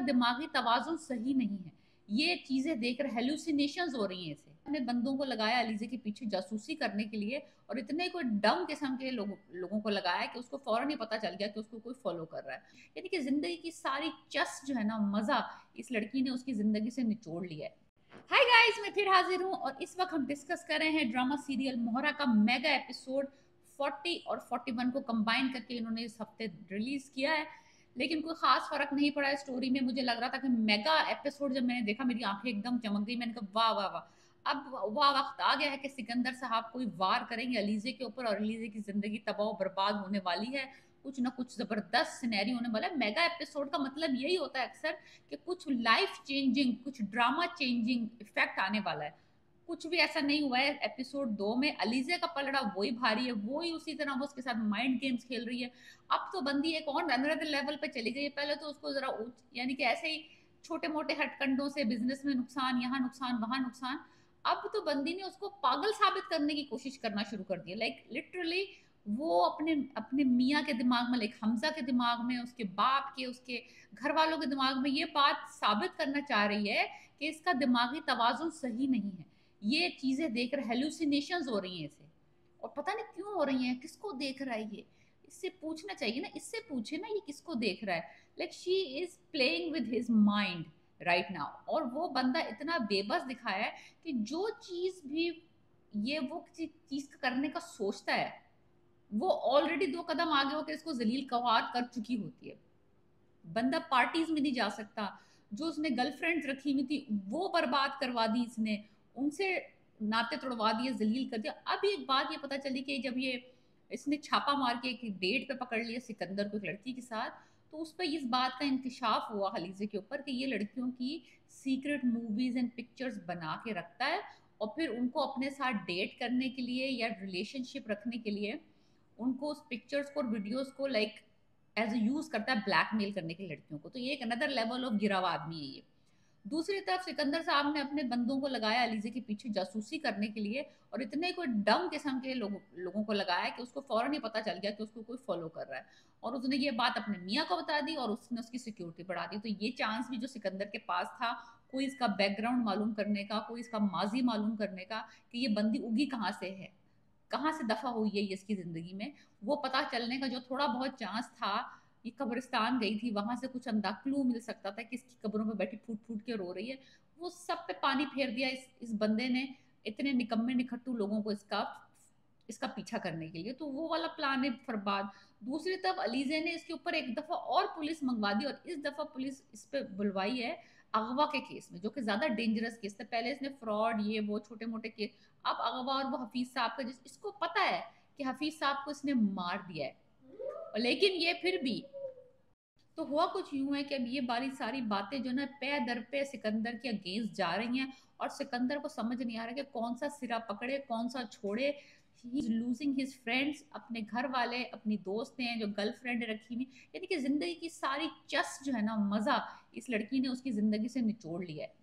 इसका दिमागी तवाज़ुन सही नहीं है। ये चीज़ें देखकर हेलुसिनेशंस हो रही हैं इसे। अपने बंदों को लगाया अलीज़े के पीछे जासूसी करने के लिए और इतने कोई डम किस्म के लोगों को लगाया कि उसको फ़ौरन ही पता चल गया कि उसको कोई फ़ॉलो कर रहा है। यानी कि ज़िंदगी की सारी चस जो है ना, मज़ा इस लड़की ने उसकी ज़िंदगी से निचोड़ लिया है। हाय गाइस, मैं फिर हाजिर हूँ और इस वक्त हम डिस्कस कर रहे हैं ड्रामा सीरियल मोहरा का मेगा एपिसोड 40 और 41 को कंबाइन करके इन्होंने इस हफ्ते रिलीज किया है। लेकिन कोई खास फर्क नहीं पड़ा है स्टोरी में। मुझे लग रहा था कि मेगा एपिसोड जब मैंने देखा मेरी आंखें एकदम चमक गई। मैंने कहा वाह वाह वाह, अब वाह वक्त आ गया है कि सिकंदर साहब कोई वार करेंगे अलीजे के ऊपर और अलीजे की जिंदगी तबाह बर्बाद होने वाली है। कुछ ना कुछ जबरदस्त सिनेरियो होने वाला है। मेगा एपिसोड का मतलब यही होता है अक्सर कि कुछ लाइफ चेंजिंग, कुछ ड्रामा चेंजिंग इफेक्ट आने वाला है। कुछ भी ऐसा नहीं हुआ है एपिसोड 2 में। अलीजे का पलड़ा वही भारी है, वही उसी तरह वो उसके साथ माइंड गेम्स खेल रही है। अब तो बंदी एक और अनदर लेवल पे चली गई है। पहले तो उसको जरा यानी कि ऐसे ही छोटे मोटे हटकंडों से बिजनेस में नुकसान, यहाँ नुकसान, वहां नुकसान। अब तो बंदी ने उसको पागल साबित करने की कोशिश करना शुरू कर दिया। लाइक लिटरली वो अपने अपने मियाँ के दिमाग में, लाइक हमजा के दिमाग में, उसके बाप के, उसके घर वालों के दिमाग में ये बात साबित करना चाह रही है कि इसका दिमागी तवाजुन सही नहीं है। ये चीजें देखकर हेलुसिनेशंस हो रही हैं इसे, और पता नहीं क्यों हो रही हैं। किसको देख रहा है ये? इससे पूछना चाहिए ना, इससे पूछे ना ये किसको देख रहा है। Like she is playing with his mind right now. और वो बंदा इतना बेबस दिखाया है कि जो चीज भी ये वो चीज करने का सोचता है वो ऑलरेडी 2 कदम आगे होकर इसको जलील कवार कर चुकी होती है। बंदा पार्टीज में नहीं जा सकता। जो उसने गर्लफ्रेंड्स रखी हुई थी वो बर्बाद करवा दी इसने, उनसे नाते तोड़वा दिए, जलील कर दिया। अब एक बात ये पता चली कि जब ये इसने छापा मार के एक डेट पे पकड़ लिया सिकंदर को एक लड़की के साथ, तो उस पर इस बात का इंकशाफ हुआ हलीजे के ऊपर कि ये लड़कियों की सीक्रेट मूवीज एंड पिक्चर्स बना के रखता है और फिर उनको अपने साथ डेट करने के लिए या रिलेशनशिप रखने के लिए उनको उस पिक्चर्स को और वीडियोस को लाइक एज यूज करता है ब्लैकमेल करने के लड़कियों को। तो ये एक अनदर लेवल ऑफ गिरा हुआ आदमी है ये। दूसरी तरफ सिकंदर साहब ने अपने बंदों को लगाया अलीजे के पीछे जासूसी करने के लिए और इतने कोई डम किस्म के लोगों को लगाया कि उसको फौरन ही पता चल गया कि उसको कोई फॉलो कर रहा है। और उसने ये बात अपने मियाँ को बता दी और उसने उसकी सिक्योरिटी बढ़ा दी। तो ये चांस भी जो सिकंदर के पास था कोई इसका बैकग्राउंड मालूम करने का, कोई इसका माजी मालूम करने का कि ये बंदी उगी कहाँ से है, कहाँ से दफा हुई है ये इसकी जिंदगी में, वो पता चलने का जो थोड़ा बहुत चांस था। ये कब्रिस्तान गई थी, वहां से कुछ अंधा क्लू मिल सकता था कि इसकी कब्रों पे बैठी फूट फूट के रो रही है। वो सब पे पानी फेर दिया इस बंदे ने, इतने निकम्मे निखट्टू लोगों को इसका इसका पीछा करने के लिए। तो वो वाला प्लान है बर्बाद। दूसरी तरफ अलीजे ने इसके ऊपर एक दफा और पुलिस मंगवा दी और इस दफा पुलिस इस पे बुलवाई है अगवा के केस में, जो कि ज्यादा डेंजरस केस था। पहले इसने फ्रॉड ये वो छोटे मोटे केस, अब अगवा। और वो हफीज साहब का, जिस इसको पता है कि हफीज साहब को इसने मार दिया है, लेकिन ये फिर भी। तो हुआ कुछ यूं है कि अब ये बारी सारी बातें जो ना पे दर पे सिकंदर के अगेंस्ट जा रही हैं और सिकंदर को समझ नहीं आ रहा कि कौन सा सिरा पकड़े कौन सा छोड़े। He is losing his friends, अपने घर वाले, अपनी दोस्त हैं जो गर्लफ्रेंड रखी हुई। यानी कि जिंदगी की सारी चस जो है ना, मजा इस लड़की ने उसकी जिंदगी से निचोड़ लिया है।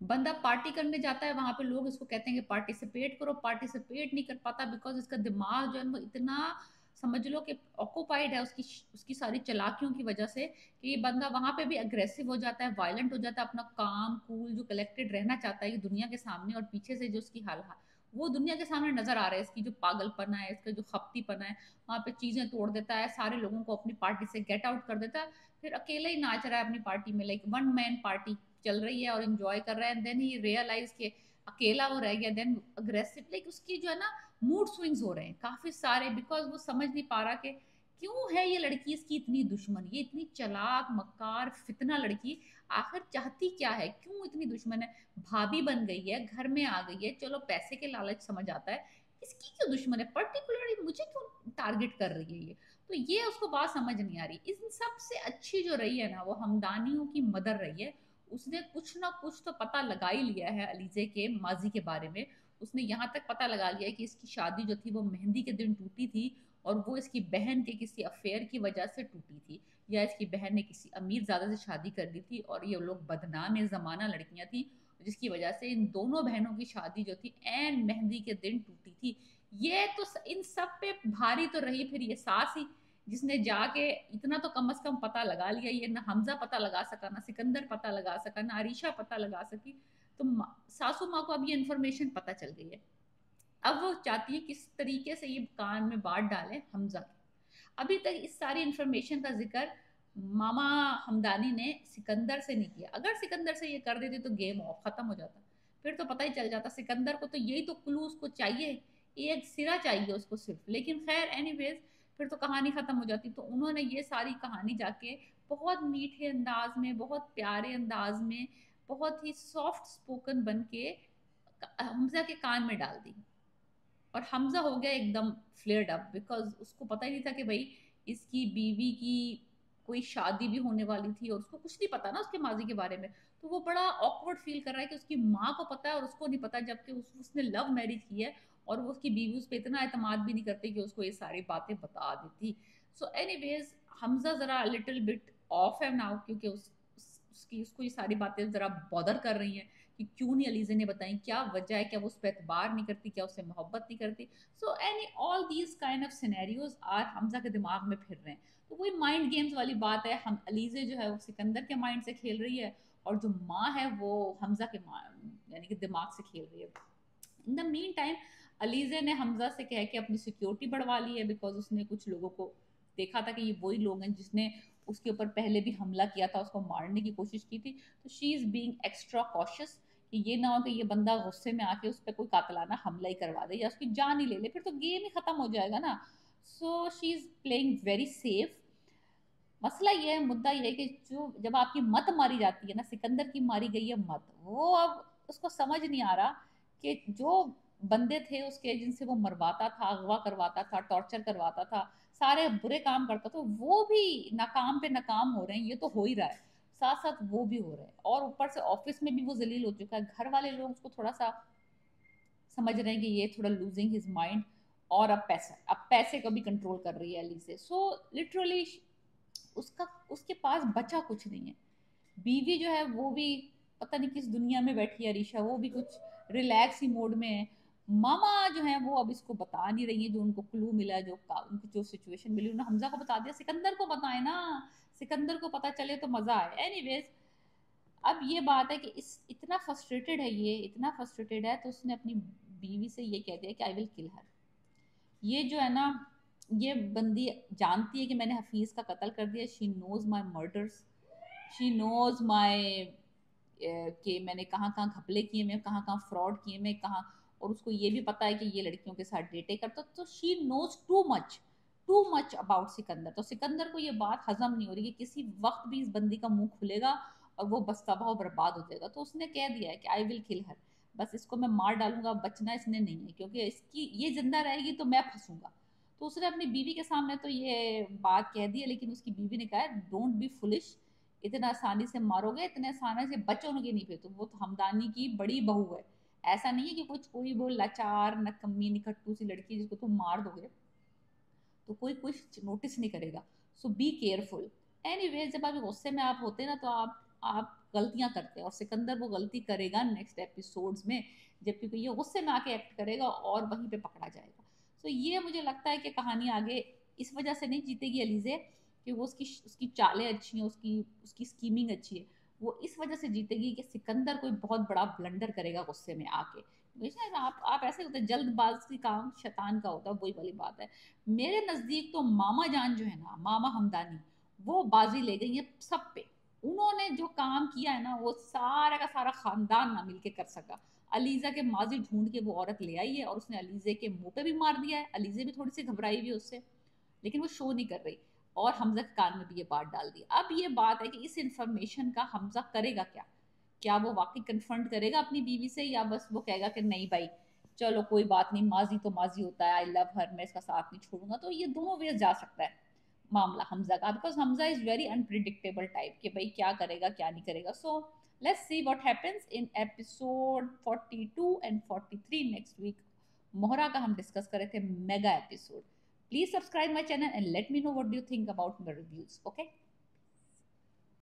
बंदा पार्टी करने जाता है, वहां पे लोग इसको कहते हैं कि पार्टिसिपेट करो, पार्टिसिपेट नहीं कर पाता बिकॉज इसका दिमाग जो है वो इतना, समझ लो कि ऑक्यूपाइड है उसकी उसकी सारी चालाकियों की वजह से, कि ये बंदा वहां पे भी अग्रेसिव हो जाता है, वायलेंट हो जाता है। अपना काम कूल जो कलेक्टेड रहना चाहता है ये दुनिया के सामने, और पीछे से जो उसकी हाल वो दुनिया के सामने नजर आ रहा है। इसकी जो पागलपना है, इसका जो खपतीपना है, वहां पे चीजें तोड़ देता है, सारे लोगों को अपनी पार्टी से गेट आउट कर देता है, फिर अकेले ही नाच रहा है अपनी पार्टी में। लाइक वन मैन पार्टी चल रही है और एंजॉय कर रहा है। देन ही रियलाइज के अकेला वो रह गया। देन अग्रेसिव, लाइक उसकी जो है ना मूड स्विंग्स हो रहे हैं काफी सारे, बिकॉज वो समझ नहीं पा रहा कि क्यों है ये लड़की इसकी इतनी दुश्मन, ये इतनी चालाक मक्कार फितना लड़की आखिर चाहती क्या है, क्यों इतनी दुश्मन है। भाभी बन गई है, घर में आ गई है, चलो पैसे के लालच समझ आता है, इसकी क्यों दुश्मन है, पर्टिकुलरली मुझे क्यों टारगेट कर रही है ये। तो ये उसको बात समझ नहीं आ रही। इन सबसे अच्छी जो रही है ना वो हमदानियों की मदर रही है। उसने कुछ ना कुछ तो पता लगा ही लिया है अलीजे के माजी के बारे में। उसने यहाँ तक पता लगा लिया है कि इसकी शादी जो थी वो मेहंदी के दिन टूटी थी और वो इसकी बहन के किसी अफेयर की वजह से टूटी थी, या इसकी बहन ने किसी अमीर ज़्यादा से शादी कर दी थी और ये लोग बदनाम ज़माना लड़कियां थी, जिसकी वजह से इन दोनों बहनों की शादी जो थी एन मेहंदी के दिन टूटी थी। ये तो इन सब पे भारी तो रही फिर ये सास ही, जिसने जाके इतना तो कम से कम पता लगा लिया, ये ना हमजा पता लगा सका, ना सिकंदर पता लगा सका, ना अरीशा पता लगा सकी। तो सासू माँ को अब ये इन्फॉर्मेशन पता चल गई है। अब वो चाहती है किस तरीके से ये कान में बात डालें हमजा के। अभी तक इस सारी इन्फॉर्मेशन का जिक्र मामा हमदानी ने सिकंदर से नहीं किया। अगर सिकंदर से ये कर देती तो गेम ऑफ, खत्म हो जाता। फिर तो पता ही चल जाता। सिकंदर को तो यही तो क्लू उसको चाहिए, एक सिरा चाहिए उसको सिर्फ। लेकिन खैर एनीवेज, फिर तो कहानी खत्म हो जाती। तो उन्होंने ये सारी कहानी जाके बहुत मीठे अंदाज में, बहुत प्यारे अंदाज में, बहुत ही सॉफ्ट स्पोकन बन के हमजा के कान में डाल दी। और हमजा हो गया एकदम फ्लेयर्ड अप, बिकॉज उसको पता ही नहीं था कि भाई इसकी बीवी की कोई शादी भी होने वाली थी, और उसको कुछ नहीं पता ना उसके माजी के बारे में। तो वो बड़ा ऑकवर्ड फील कर रहा है कि उसकी माँ को पता है और उसको नहीं पता, जबकि उसने लव मैरिज की है। और वो उसकी बीवी उस पर इतना एतमाद भी नहीं करती कि उसको ये सारी बातें बता देती। सो एनीवेज, हमजा ज़रा लिटिल बिट ऑफ है नाउ, क्योंकि उसकी उसको ये सारी बातें ज़रा बॉदर कर रही हैं कि क्यों नहीं अलीज़ा ने बताई, क्या वजह है, क्या वो उस पर एतबार नहीं करती, क्या उससे मोहब्बत नहीं करती। So any all these kind of scenarios are Hamza के दिमाग में फिर रहे हैं। तो वही माइंड गेम्स वाली बात है। हम अलीज़े जो है वो सिकंदर के माइंड से खेल रही है, और जो माँ है वो हमजा के यानी कि दिमाग से खेल रही है। In the mean time Alizeh ने हमजा से कह के अपनी सिक्योरिटी बढ़वा ली है, बिकॉज उसने कुछ लोगों को देखा था कि ये वही लोग हैं जिसने उसके ऊपर पहले भी हमला किया था, उसको मारने की कोशिश की थी। तो she is being extra cautious कि ये ना हो कि ये बंदा गुस्से में आके उस पर कोई कातलाना हमला ही करवा दे या उसकी जान ही ले ले, फिर तो गेम ही खत्म हो जाएगा ना। So she is playing very safe. मसला ये है, मुद्दा ये है कि जो जब आपकी मत मारी जाती है ना, सिकंदर की मारी गई है मत, वो अब उसको समझ नहीं आ रहा कि जो बंदे थे उसके जिनसे वो मरवाता था, अगवा करवाता था, टॉर्चर करवाता था, सारे बुरे काम करता था, वो भी नाकाम पे नाकाम हो रहे हैं। ये तो हो ही रहा है, साथ साथ वो भी हो रहे हैं, और ऊपर से ऑफिस में भी वो जलील हो चुका है। घर वाले लोग उसको थोड़ा सा समझ रहे हैं कि ये थोड़ा लूजिंग हिज माइंड। और अब पैसे को भी कंट्रोल कर रही है अली से। सो लिटरली उसका उसके पास बचा कुछ नहीं है। बीवी जो है वो भी पता नहीं किस दुनिया में बैठी है अरीशा, वो भी कुछ रिलैक्स ही मोड में है। मामा जो है वो अब इसको बता नहीं रही है, जो उनको क्लू मिला, उनको जो सिचुएशन मिली उन्होंने हमजा को बता दिया। सिकंदर को बताए ना, सिकंदर को पता चले तो मजा आए। एनीवेज, अब ये बात है कि इस इतना फ्रस्ट्रेटेड है, ये इतना फ्रस्ट्रेटेड है, तो उसने अपनी बीवी से ये कह दिया कि आई विल किल हर। ये जो है ना, ये बंदी जानती है कि मैंने हफीज का कत्ल कर दिया। She knows my murders, she knows my कि मैंने कहाँ कहाँ घपले किए, मैं कहाँ कहाँ फ्रॉड किए, मैं कहाँ। और उसको ये भी पता है कि ये लड़कियों के साथ डेटे करता। तो she knows too much about Sikandar. तो सिकंदर को ये बात हजम नहीं हो रही कि किसी वक्त भी इस बंदी का मुंह खुलेगा और वो बस तबाह बर्बाद हो जाएगा। तो उसने कह दिया है कि आई विल किल हर, बस इसको मैं मार डालूंगा, बचना इसने नहीं है, क्योंकि इसकी ये जिंदा रहेगी तो मैं फंसूंगा। तो उसने अपनी बीवी के सामने तो ये बात कह दी है, लेकिन उसकी बीवी ने कहा है डोंट बी फुलिश, इतना आसानी से मारोगे, इतने आसानी से बचोगे नहीं। फिर तो वो तो हमदानी की बड़ी बहू है, ऐसा नहीं है कि कुछ कोई वो लाचार नकम्मी निकट्टू सी लड़की जिसको तुम मार दोगे तो कोई कुछ नोटिस नहीं करेगा। सो बी केयरफुल। एनीवेज, जब आप गुस्से में आप होते हैं ना तो आप गलतियां करते हैं, और सिकंदर वो गलती करेगा नेक्स्ट एपिसोड्स में, जबकि ये गुस्से में आके एक्ट करेगा और वहीं पे पकड़ा जाएगा। सो ये मुझे लगता है कि कहानी आगे इस वजह से नहीं जीतेगी अलीजे कि वो उसकी उसकी चालें अच्छी हैं, उसकी उसकी स्कीमिंग अच्छी है। वो इस वजह से जीतेगी कि सिकंदर कोई बहुत बड़ा ब्लंडर करेगा गुस्से में आके। वैसे आप ऐसे होते हैं, जल्दबाजी काम शैतान का होता है, वही वाली बात है। मेरे नजदीक तो मामा जान जो है ना, मामा हमदानी, वो बाजी ले गई है सब पे। उन्होंने जो काम किया है ना, वो सारा का सारा खानदान ना मिलके कर सका। अलीजा के माजी ढूंढ के वो औरत ले आई है, और उसने अलीजे के मुंह पे भी मार दिया है। अलीजे भी थोड़ी सी घबराई हुई है उससे, लेकिन वो शो नहीं कर रही। और हमजा के कान में भी ये बात डाल दी। अब ये बात है कि इस इंफॉर्मेशन का हमजा करेगा क्या। क्या वो वाकई कन्फ्रंट करेगा अपनी बीवी से, या बस वो कहेगा कि नहीं भाई चलो कोई बात नहीं, माजी तो माजी होता है, आई लव हर, मैं इसका साथ नहीं छोड़ूंगा। तो ये दोनों वेज जा सकता है मामला हमजा का, because Hamza is very unpredictable type कि भाई क्या करेगा क्या नहीं करेगा। So let's see what happens in episode 42 and 43 next week. Mohra का हम डिस्कस कर रहे थे mega episode. Please subscribe my channel and let me know what do you think about my reviews. Okay.